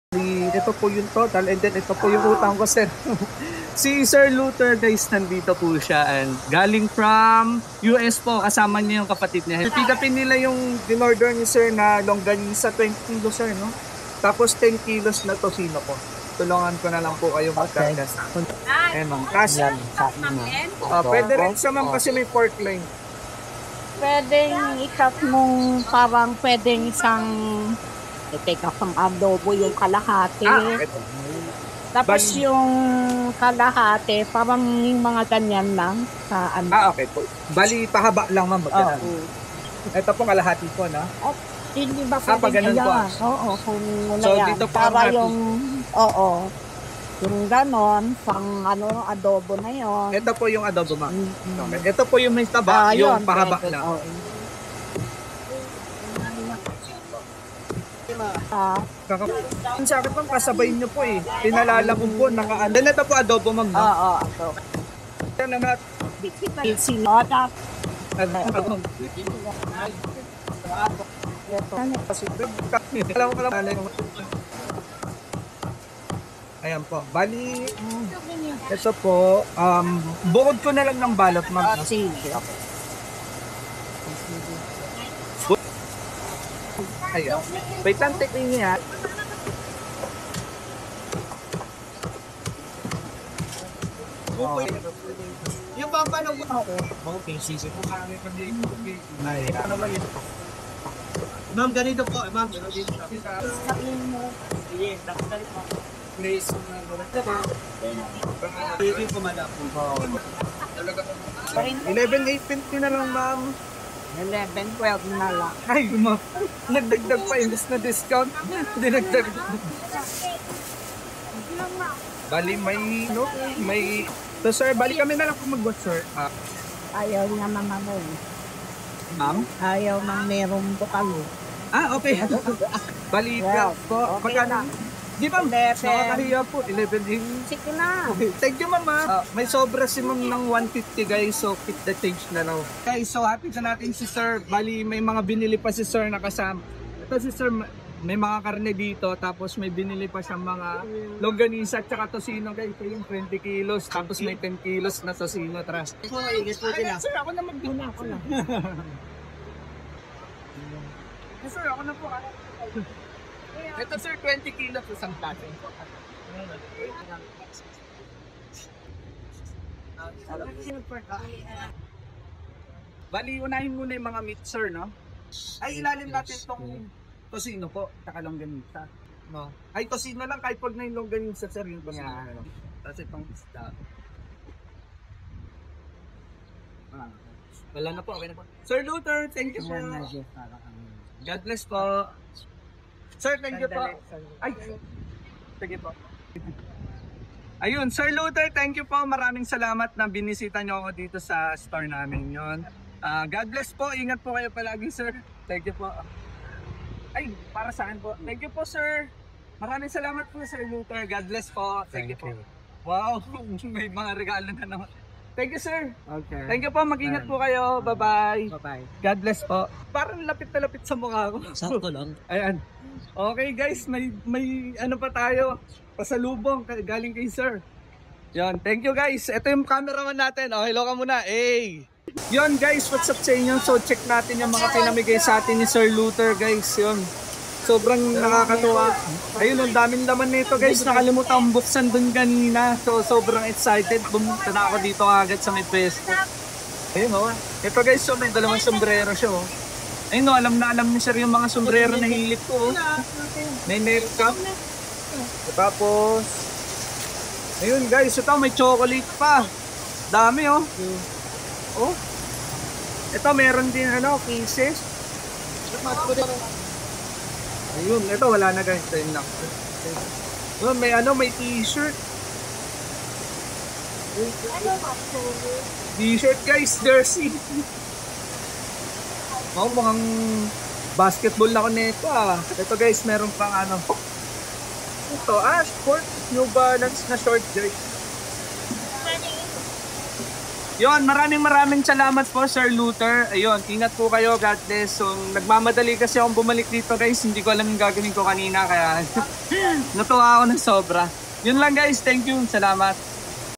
Ito po yung total and then ito po yung utang ko, sir. Si Sir Luther guys, nandito po siya and galing from US po, kasama niya yung kapatid niya. Pipidapin nila yung dinorder ni sir na longganisa 20 kilos, sir, no? Tapos 10 kilos na tocino po. Tulungan ko na lang po kayo magkakas. Ayan, ma'am. Cash. Pwede rin sa ma'am kasi may pork line. Pwedeng ikat mong parang pwedeng isang teka pang adobo yung kalahati. Ito. Tapos yung kalahati, parang yung mga ganyan lang sa ano. Okay po. Bali, pahaba lang ma'am. Ito po kalahati po, no? Hindi ba pag ganun po? Oo, kung So, yan. dito po para ang yung, yung ganon, pang ano, adobo na yon. Ito po yung adobo, ma'am. Okay. Ito po yung may taba, yung pahaba lang. Sa akin pang kasabay nyo po eh. Pinalala ko po, nakaano. Then ito po adobo, ma'am. Adobo. Yan na natin. Sinoda. Ayan po. Bali, ito po, bukod ko na lang ng balot, ma'am. Sige. Ayan. Wait lang, take niya. Yung pampano mo ako. Okay, sisi. Ano ba yun? Ma'am, ganito po. Ma'am, ganito po. Sige, dali po. Please. Hindi po madam. 11-8 na lang, ma'am. 11-12 na lang. Ay, ma'am. Nagdagdag pa yun. Na discount. Dinagdag. Bali, may... So, sir, bali kami na lang kung mag-watch, sir. Ayaw niya naman mo. Ma'am? Ayaw nang merong bukalo. Okay. Bali, po. Magkano? Di ba, nakakahiya po. 11. Sige na. Thank you, mama. May sobra si ma'am ng 150, guys. So, keep the change na lang. Guys, so happy sa natin si sir. Bali, may mga binili pa si sir na kasama. Ito si sir, may mga karne dito. Tapos may binili pa siyang mga longganisa at saka tocino, guys. Ito yung 20 kilos. Tapos may 10 kilos na tocino. Trust. Sir, ako na magduna. Ako na. Sir, ako na po. Ito sir, 20 kilos isang taso. Bali, unahin muna yung mga meat, sir, no? Ay, ilalim natin itong tocino po, taka longganisa. No? Ay, tocino lang, kahit pag na yung longganisa, sir, yung tocino. Tapos itong isda. Wala na po, okay na po. Sir Luther, thank you po. God bless po. Sir, thank you po. Ay, sige po. Ayun, Sir Luther, thank you po. Maraming salamat na binisita nyo ako dito sa store namin yon. God bless po. Ingat po kayo palagi, sir. Thank you po. Ay, para saan po? Thank you po, sir. Maraming salamat po, Sir Luther. God bless po. Thank you po. Wow, may mga regalo na naman. Thank you, sir. Okay. Thank you po. Mag-ingat po kayo. Bye-bye. Bye-bye. God bless po. Parang lapit na lapit sa mukha ko. Sakto lang. Ayan. Okay guys, may ano pa tayo, pasalubong galing kay sir. Yon, thank you guys. Ito yung cameraman natin. Hello ka muna. Hey. Yon guys, what's up sa inyo? So check natin yung mga pinamigay sa atin ni Sir Luther, guys. Yon. Sobrang nakakatuwa. Ayun, ang daming laman nito, guys. Nakalimutan ang buksan dun kanina. So sobrang excited. Bumunta na ako dito agad sa may pesto. Ayun ito guys, so may dalawang sombrero siya Ayun alam na alam ni sir yung mga sombrero na hilit ko May nail cap. Tapos ayun guys, ito may chocolate pa. Dami Ito meron din pieces. Ayun, ito wala na guys. May t-shirt. T-shirt guys, jersey. Mukhang basketball na ako nito Ito guys, meron pang Ito, sport New Balance na short guys. Yon, maraming salamat po Sir Luther. Ayun, ingat po kayo, God bless. So, nagmamadali kasi akong bumalik dito guys. Hindi ko alam yung gagawin ko kanina kaya natuwa ako ng sobra. Yun lang guys, thank you, salamat.